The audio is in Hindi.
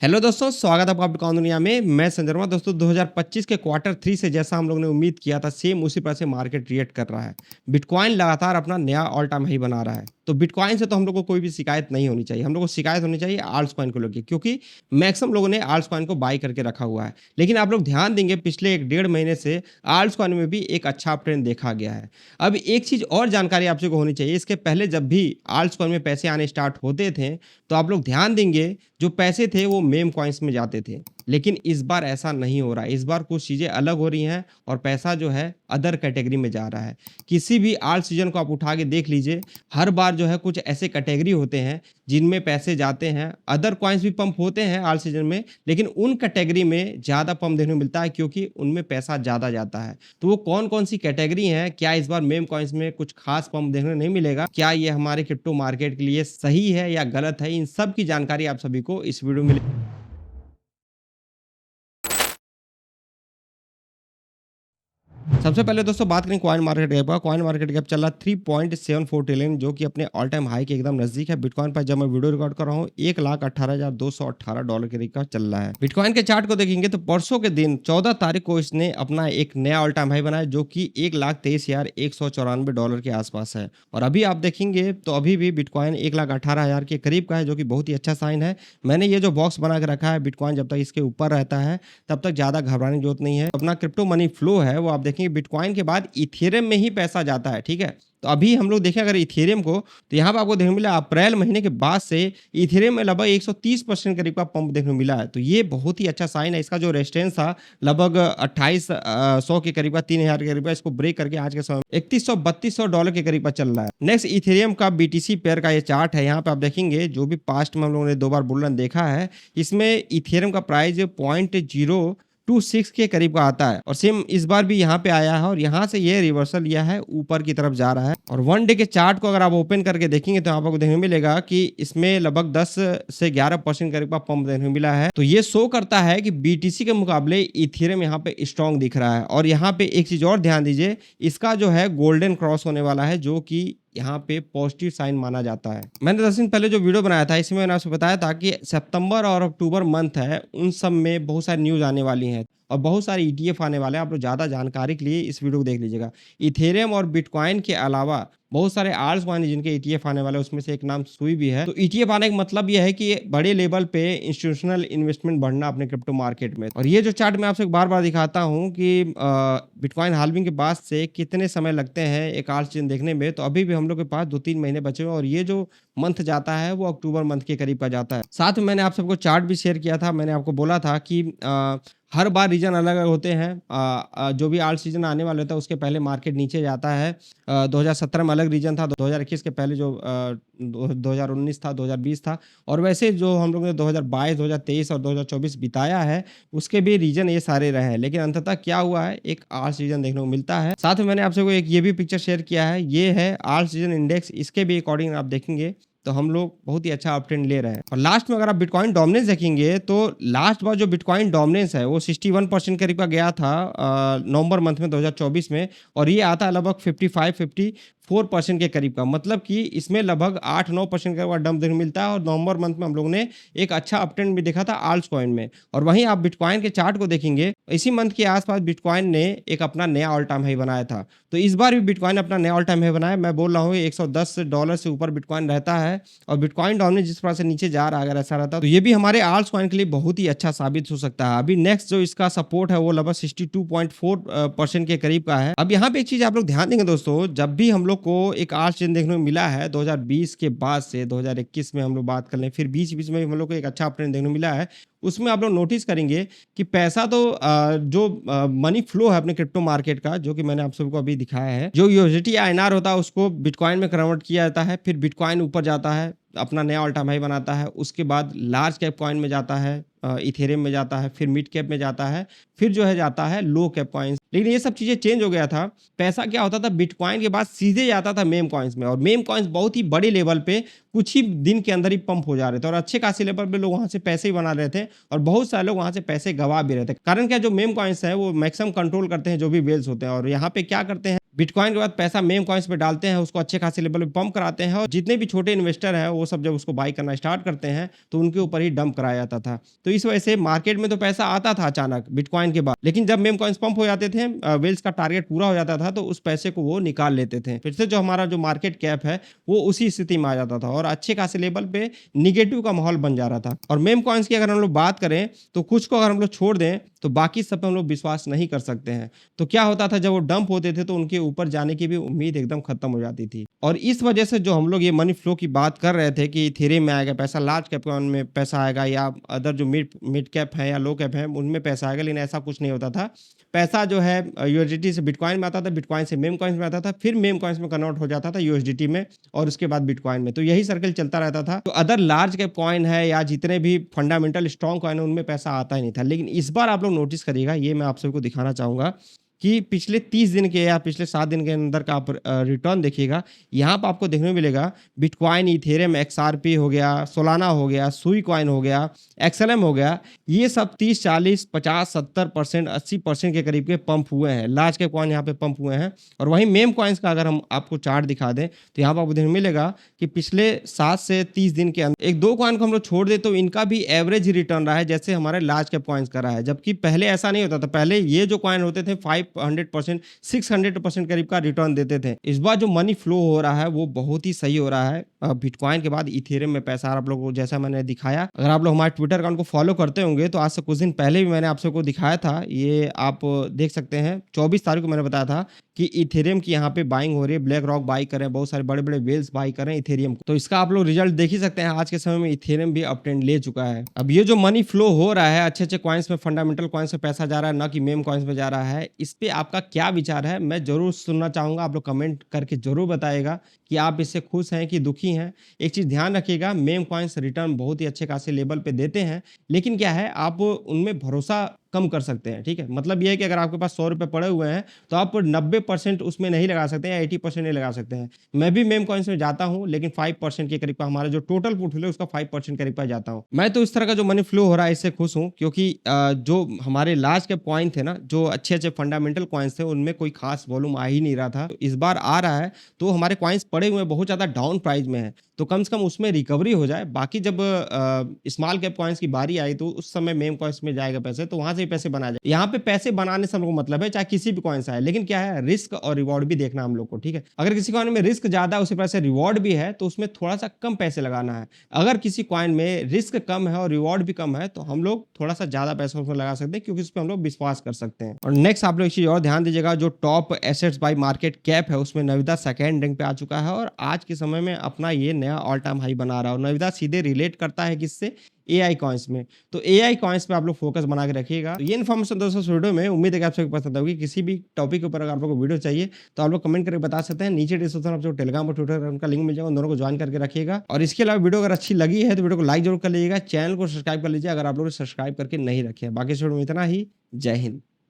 हेलो दोस्तों, स्वागत है आपका बिटकॉइन दुनिया में। मैं संजय वर्मा। दोस्तों 2025 के क्वार्टर 3 से जैसा हम लोगों ने उम्मीद किया था, सेम उसी प्रकार से मार्केट रिएक्ट कर रहा है। बिटकॉइन लगातार अपना नया ऑल टाइम हाई बना रहा है। तो बिटकॉइन से तो हम लोग को कोई भी शिकायत नहीं होनी चाहिए। हम लोग को शिकायत होनी चाहिए आल्ट्स कॉइन को लेके, क्योंकि मैक्सिमम लोगों ने आल्ट्स कॉइन को बाय करके रखा हुआ है। लेकिन आप लोग ध्यान देंगे, पिछले 1 डेढ़ महीने से आल्ट्स कॉइन में भी एक अच्छा अपट्रेंड देखा गया है। अब एक चीज़ और जानकारी आप सबको होनी चाहिए, इसके पहले जब भी आल्ट्स कॉइन में पैसे आने स्टार्ट होते थे, तो आप लोग ध्यान देंगे जो पैसे थे वो मेम कॉइन्स में जाते थे। लेकिन इस बार ऐसा नहीं हो रहा है। इस बार कुछ चीज़ें अलग हो रही हैं और पैसा जो है अदर कैटेगरी में जा रहा है। किसी भी आल्ट सीजन को आप उठा के देख लीजिए, हर बार जो है कुछ ऐसे कैटेगरी होते हैं जिनमें पैसे जाते हैं। अदर कॉइन्स भी पंप होते हैं आल्ट सीजन में, लेकिन उन कैटेगरी में ज़्यादा पंप देखने को मिलता है क्योंकि उनमें पैसा ज़्यादा जाता है। तो वो कौन-कौन सी कैटेगरी हैं? क्या इस बार मेम कॉइन्स में कुछ खास पंप देखने को नहीं मिलेगा? क्या ये हमारे क्रिप्टो मार्केट के लिए सही है या गलत है? इन सब की जानकारी आप सभी को इस वीडियो में सबसे पहले दोस्तों बात करें कॉइन मार्केट कैप का। कॉइन मार्केट कैप चल रहा है 3.74 ट्रिलियन, जो कि अपने ऑल टाइम हाई के एकदम नजदीक है। बिटकॉइन पर जब मैं वीडियो रिकॉर्ड कर रहा हूँ $1,18,218 के करीब का चल रहा है। बिटकॉइन के चार्ट को देखेंगे तो परसों के दिन 14 तारीख को इसने अपना एक नया ऑल टाइम हाई बनाया, जो कि $1,23,194 के आसपास है। और अभी आप देखेंगे तो अभी भी बिटकॉइन 1,18,000 के करीब का है, जो कि बहुत ही अच्छा साइन है। मैंने ये जो बॉक्स बना के रखा है, बिटकॉइन जब तक इसके ऊपर रहता है तब तक ज्यादा घबराने की जरूरत नहीं है। अपना क्रिप्टो मनी फ्लो है वो आप देखेंगे, बिटकॉइन के बाद इथेरियम में ही पैसा जाता है। ठीक है, तो अभी हम लोग देखें अगर इथेरियम को, तो यहाँ पे आपको देखने को मिला अप्रैल महीने के बाद से इथेरियम में लगभग 130% करीब का पंप देखने को मिला है। तो ये बहुत ही अच्छा साइन है। इसका जो रेजिस्टेंस था लगभग 2800 के करीब का, 3000 के करीब का, इसको ब्रेक करके आज के समय $3100-3200 के करीब का चल रहा है। नेक्स्ट इथेरियम का बीटीसी पेयर का ये चार्ट है। यहाँ पे आप देखेंगे जो भी पास्ट में हम लोगों ने 2 बार बुल रन देखा है, इसमें इथेरियम का प्राइस 0.026 के करीब का आता है। और सेम इस बार भी यहाँ पे आया है और यहाँ से ये रिवर्सल लिया है, ऊपर की तरफ जा रहा है। और 1 डे के चार्ट को अगर आप ओपन करके देखेंगे तो आपको देखने को मिलेगा कि इसमें लगभग 10 से 11% करीब का पंप देखने को मिला है। तो ये शो करता है कि बीटीसी के मुकाबले इथेरियम यहाँ पे स्ट्रॉन्ग दिख रहा है। और यहाँ पे एक चीज और ध्यान दीजिए, इसका जो है गोल्डन क्रॉस होने वाला है, जो कि यहाँ पे पॉजिटिव साइन माना जाता है। मैंने 10 दिन पहले जो वीडियो बनाया था, इसमें मैंने आपको बताया था कि सितंबर और अक्टूबर मंथ है, उन सब में बहुत सारी न्यूज़ आने वाली हैं और बहुत सारे ईटीएफ आने वाले हैं। आप लोग ज़्यादा जानकारी के लिए इस वीडियो को देख लीजिएगा। इथेरियम और बिटकॉइन के अलावा बहुत सारे आल्ट्स कॉइन जिनके ईटीएफ आने वाले हैं, उसमें से एक नाम सुई भी है। तो ईटीएफ आने का मतलब ये है कि बड़े लेवल पे इंस्टीट्यूशनल इन्वेस्टमेंट बढ़ना अपने क्रिप्टो मार्केट में। और ये जो चार्ट मैं आपसे बार-बार दिखाता हूँ कि बिटकॉइन हाल्विंग के बाद से कितने समय लगते हैं एक आल्ट चेन देखने में, तो अभी भी हम लोग के पास 2-3 महीने बचे हुए हैं और ये जो मंथ जाता है वो अक्टूबर मंथ के करीब का जाता है। साथ में मैंने आप सबको चार्ट भी शेयर किया था। मैंने आपको बोला था कि हर बार रीजन अलग-अलग होते हैं। जो भी आल्ट सीजन आने वाला होता है उसके पहले मार्केट नीचे जाता है। 2017 में अलग रीजन था, 2021 के पहले जो 2019 था, 2020 था, और वैसे जो हम लोग ने 2022, 2023 और 2024 बिताया है, उसके भी रीजन ये सारे रहे हैं। लेकिन अंततः क्या हुआ है, एक आल्ट सीजन देखने को मिलता है। साथ में मैंने आपसे एक ये भी पिक्चर शेयर किया है, ये है आल्ट सीजन इंडेक्स। इसके भी अकॉर्डिंग आप देखेंगे तो हम लोग बहुत ही अच्छा अपट्रेंड ले रहे हैं। और लास्ट में अगर आप बिटकॉइन डोमिनेंस देखेंगे तो लास्ट बार जो बिटकॉइन डोमिनेंस है वो 61% करीब का गया था नवंबर मंथ में 2024 में, और ये आता है लगभग 55-54% के करीब का। मतलब कि इसमें लगभग 8-9% का डंप देखने मिलता है। और नवंबर मंथ में हम लोगों ने एक अच्छा अपट्रेंड भी देखा था आल्ट्स कॉइन में। और वहीं आप बिटकॉइन के चार्ट को देखेंगे, इसी मंथ के आसपास बिटकॉइन ने एक अपना नया ऑल टाइम हाई बनाया था। तो इस बार भी बिटकॉइन अपना नया ऑल टाइम हाई बनाया। मैं बोल रहा हूँ $110 से ऊपर बिटकॉइन रहता है और बिटकॉइन डोमिनेंस जिस प्रकार से नीचे जा रहा है, अगर ऐसा रहता तो ये भी हमारे आल्ट्स कॉइन के लिए बहुत ही अच्छा साबित हो सकता है। अभी नेक्स्ट जो इसका सपोर्ट है वो लगभग 62.4% के करीब का है। अब यहाँ पे एक चीज आप लोग ध्यान देंगे दोस्तों, जब भी हम लोग को एक आल्ट चेन देखने को मिला है 2020 के बाद से 2021 में हम लोग बात कर लें, फिर बीच-बीच में हम लोग को एक अच्छा अपट्रेंड देखने को मिला है, उसमें आप लोग नोटिस करेंगे कि पैसा तो जो मनी फ्लो है अपने क्रिप्टो मार्केट का, जो कि मैंने आप सबको अभी दिखाया है, जो यूएसडीटी आईएनआर होता है उसको बिटकॉइन में कन्वर्ट किया जाता है। फिर बिटकॉइन ऊपर जाता है, अपना नया ऑल टाइम हाई बनाता है, उसके बाद लार्ज कैप कॉइन में जाता है, इथेरियम में जाता है, फिर मिड कैप में जाता है, फिर जो है जाता है लो कैप कॉइन्स। लेकिन ये सब चीजें चेंज हो गया था। पैसा क्या होता था, बिटकॉइन के बाद सीधे जाता था मेम कॉइन्स में, और मेम कॉइन्स बहुत ही बड़े लेवल पे कुछ ही दिन के अंदर ही पंप हो जा रहे थे और अच्छे खासे लेवल पे लोग वहां से पैसे ही बना रहे थे और बहुत सारे लोग वहां से पैसे गवा भी रहे थे। कारण क्या, जो मेम कॉइन्स है वो मैक्सिमम कंट्रोल करते हैं जो भी वेल्स होते हैं, और यहाँ पे क्या करते हैं, बिटकॉइन के बाद पैसा मेम कॉइन्स पे डालते हैं, उसको अच्छे खासे लेवल पे पंप कराते हैं और जितने भी छोटे इन्वेस्टर हैं, वो सब जब उसको बाय करना स्टार्ट करते हैं, तो उनके ऊपर ही डंप कराया जाता था। तो इस वजह से मार्केट में तो पैसा आता था अचानक बिटकॉइन के बाद, लेकिन जब मेम कॉइन्स पंप हो जाते थे, वेल्स का टारगेट पूरा हो जाता था, तो उस पैसे को वो निकाल लेते थे। फिर से जो हमारा जो मार्केट कैप है, वो उसी स्थिति में आ जाता था और अच्छे खासे लेवल पे नेगेटिव का माहौल बन जा रहा था। और मेम कॉइन्स की अगर हम लोग बात करें, तो कुछ को अगर हम लोग छोड़ दें, तो बाकी सब पे हम लोग विश्वास नहीं कर सकते हैं। तो क्या होता था, जब वो डंप होते थे तो उनके ऊपर जाने की भी उम्मीद एकदम खत्म हो जाती थी। और इस वजह से जो हम लोग ये मनी फ्लो की बात कर रहे थे कि इथेरियम में आएगा पैसा, लार्ज कैप कॉइन में पैसा आएगा या अदर जो मिड मिड कैप है या लो कैप है उनमें पैसा आएगा, लेकिन ऐसा कुछ नहीं होता था। पैसा जो है यूएसडीटी से बिटकॉइन में आता था, बिटकॉइन से मेम कॉइन्स में आता था, फिर मेम कॉइन्स में कन्वर्ट हो जाता था यूएसडीटी में और उसके बाद बिटकॉइन में। तो यही सर्कल चलता रहता था। तो अदर लार्ज कैप कॉइन है या जितने भी फंडामेंटल स्ट्रॉन्ग कॉइन है उनमें पैसा आता ही नहीं था। लेकिन इस बार आप लोग नोटिस करिएगा, ये मैं आप सबको दिखाना चाहूंगा कि पिछले 30 दिन के या पिछले 7 दिन के अंदर का आप रिटर्न देखिएगा, यहाँ पर आपको देखने को मिलेगा बिटकॉइन, इथेरियम, एक्सआरपी हो गया, सोलाना हो गया, सुई कॉइन हो गया, एक्सएलएम हो गया, ये सब 30, 40, 50, 70%, 80% के करीब के पंप हुए हैं। लार्ज कैप कॉइन यहाँ पे पंप हुए हैं। और वहीं मेम कॉइन्स का अगर हम आपको चार्ट दिखा दें, तो यहाँ पर आपको देखने को मिलेगा कि पिछले 7 से 30 दिन के अंदर एक दो कॉइन को हम लोग छोड़ दें तो इनका भी एवरेज रिटर्न रहा है, जैसे हमारे लार्ज कैप कॉइन्स का रहा है। जबकि पहले ऐसा नहीं होता था। पहले ये जो कॉइन होते थे 500%, 600% करीब का रिटर्न देते थे। इस बार जो मनी फ्लो हो रहा है वो बहुत ही सही हो रहा है। बिटकॉइन के बाद इथेरियम में पैसा आप लोगों को, जैसा मैंने दिखाया, अगर आप लोग हमारे ट्विटर अकाउंट को फॉलो करते होंगे तो आज से कुछ दिन पहले भी मैंने आप सबको दिखाया था। ये आप देख सकते हैं, 24 तारीख को मैंने बताया था कि इथेरियम की यहाँ पे बाइंग हो रही है। ब्लैक रॉक बाई कर रहे हैं, बहुत सारे बड़े बड़े वेल्स बाई कर रहे हैं इथेरियम को। तो इसका आप लोग रिजल्ट देख ही सकते हैं। आज के समय में इथेरियम भी अप ट्रेंड ले चुका है। अब ये जो मनी फ्लो हो रहा है, अच्छे अच्छे कॉइन्स में, फंडामेंटल कॉइन्स में पैसा जा रहा है, ना कि मेम कॉइन्स में जा रहा है, इस पे आपका क्या विचार है, मैं जरूर सुनना चाहूंगा। आप लोग कमेंट करके जरूर बताएगा कि आप इससे खुश हैं कि दुखी हैं। एक चीज ध्यान रखिएगा, मेम कॉइन्स रिटर्न बहुत ही अच्छे खासे लेवल पे देते हैं, लेकिन क्या है, आप उनमें भरोसा कम कर सकते हैं। ठीक है, मतलब ये है कि अगर आपके पास 100 रुपए पड़े हुए हैं तो आप 90% उसमें नहीं लगा सकते हैं या 80% नहीं लगा सकते हैं। मैं भी मेम कॉइन्स में जाता हूं, लेकिन 5% के करीब का हमारा जो टोटल पोर्टफोलियो उसका 5% करीब का जाता हूं। मैं तो इस तरह का जो मनी फ्लो हो रहा है इससे खुश हूं, क्योंकि जो हमारे लार्ज कैप कॉइन थे ना, जो अच्छे अच्छे फंडामेंटल कॉइन्स थे, उनमें कोई खास वॉल्यूम आ ही नहीं रहा था। तो इस बार आ रहा है, तो हमारे कॉइन्स पड़े हुए बहुत ज्यादा डाउन प्राइस में है, तो कम से कम उसमें रिकवरी हो जाए। बाकी जब स्मॉल कैप कॉइन्स की बारी आई तो उस समय मेम कॉइन्स में जाएगा पैसे, तो वहां से पैसे बना जाए। यहाँ पे पैसे बनाने से हमको मतलब है, चाहे किसी भी कॉइन से आए, लेकिन क्या है, रिस्क और रिवॉर्ड भी देखना हम लोग को। ठीक है, अगर किसी कॉइन में रिस्क ज्यादा है, उसी पैसे रिवॉर्ड भी है, तो उसमें थोड़ा सा कम पैसे लगाना है। अगर किसी कॉइन में रिस्क कम है और रिवॉर्ड भी कम है, तो हम लोग थोड़ा सा ज्यादा पैसा उसमें लगा सकते हैं, क्योंकि उस पर हम लोग विश्वास कर सकते हैं। और नेक्स्ट आप लोग एक चीज और ध्यान दीजिएगा, जो top assets bye market cap है उसमें नविदा सेकेंड रैंक पे आ चुका है और आज के समय में अपना ये नया ऑल टाइम हाई बना रहा है। और नविदा सीधे रिलेट करता है किससे, एआई कॉइन्स में। तो एआई कॉइन्स पे आप लोग फोकस बना के रखिएगा। तो ये इन्फॉर्मेशन दोस्तों वीडियो में, उम्मीद है कि आप सबको पसंद होगी। किसी भी टॉपिक के ऊपर अगर आप लोगों को वीडियो चाहिए तो आप लोग कमेंट करके बता सकते हैं। नीचे डिस्क्रिप्शन में आपको टेलीग्राम और ट्विटर उनका लिंक मिल जाएगा, उन दोनों को ज्वाइन करके रखिएगा। और इसके अलावा वीडियो अगर अच्छी लगी है तो वीडियो को लाइक जरूर कर लीजिएगा, चैनल को सब्सक्राइब कर लीजिए अगर आप लोग सब्सक्राइब करके नहीं रखे हैं। बाकी वीडियो में इतना ही, जय हिंद।